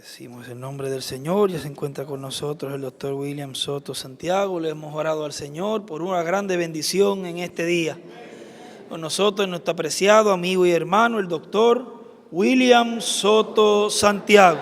Decimos el nombre del Señor. Ya se encuentra con nosotros el doctor William Soto Santiago. Le hemos orado al Señor por una grande bendición en este día. Con nosotros nuestro apreciado amigo y hermano, el doctor William Soto Santiago.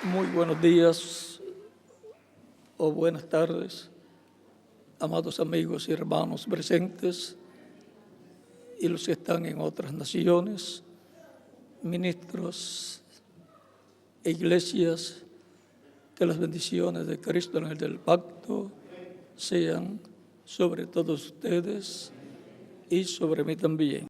Muy buenos días o buenas tardes, amados amigos y hermanos presentes y los que están en otras naciones, ministros e iglesias. Que las bendiciones de Cristo, en el del pacto, sean sobre todos ustedes y sobre mí también.